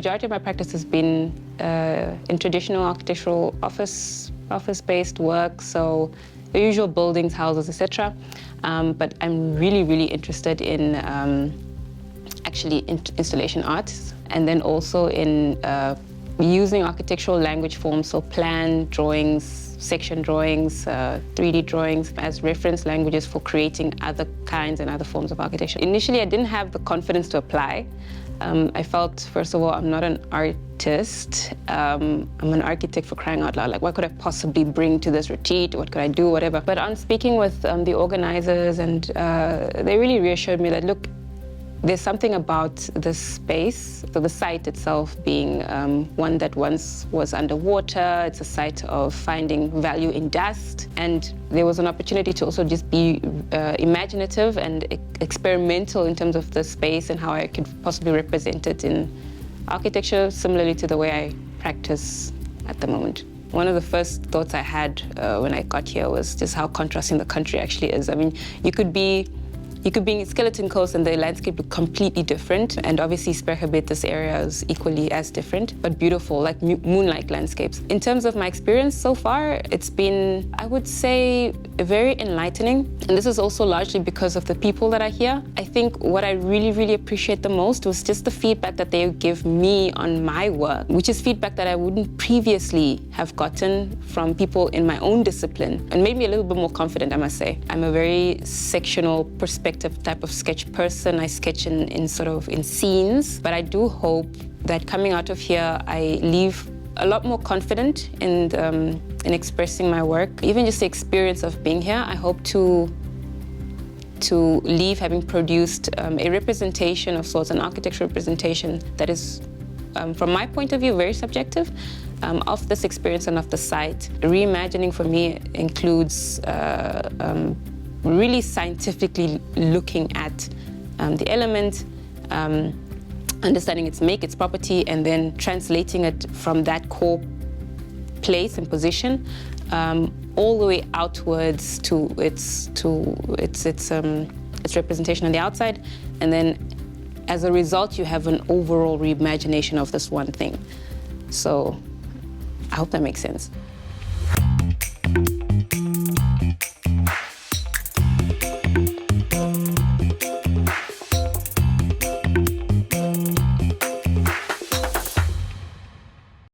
majority of my practice has been in traditional architectural office-based work, so the usual buildings, houses, etc. But I'm really interested in actually installation arts, and then also in using architectural language forms, so plan drawings, section drawings, 3D drawings as reference languages for creating other kinds and other forms of architecture. Initially, I didn't have the confidence to apply. I felt, first of all, I'm not an artist. I'm an architect, for crying out loud. Like, what could I possibly bring to this retreat? What could I do, whatever? But on speaking with the organizers, and they really reassured me that, look, there's something about this space, so the site itself being one that once was underwater. It's a site of finding value in dust. And there was an opportunity to also just be imaginative and experimental in terms of the space and how I could possibly represent it in architecture, similarly to the way I practice at the moment. One of the first thoughts I had when I got here was just how contrasting the country actually is. I mean, you could be in Skeleton Coast and the landscape look completely different, and obviously Speergebed, this area is equally as different, but beautiful, like moonlight landscapes. In terms of my experience so far, it's been, I would say, very enlightening. And this is also largely because of the people that are here. I think what I really appreciate the most was just the feedback that they give me on my work, which is feedback that I wouldn't previously have gotten from people in my own discipline, and made me a little bit more confident, I must say. I'm a very sectional perspective type of sketch person. I sketch in scenes, but I do hope that coming out of here, I leave a lot more confident in expressing my work. Even just the experience of being here, I hope to leave having produced a representation of sorts, an architectural representation that is, from my point of view, very subjective, of this experience and of the site. Reimagining for me includes really scientifically looking at the element, understanding its make, its property, and then translating it from that core place and position all the way outwards to its representation on the outside. And then as a result, you have an overall reimagination of this one thing. So I hope that makes sense.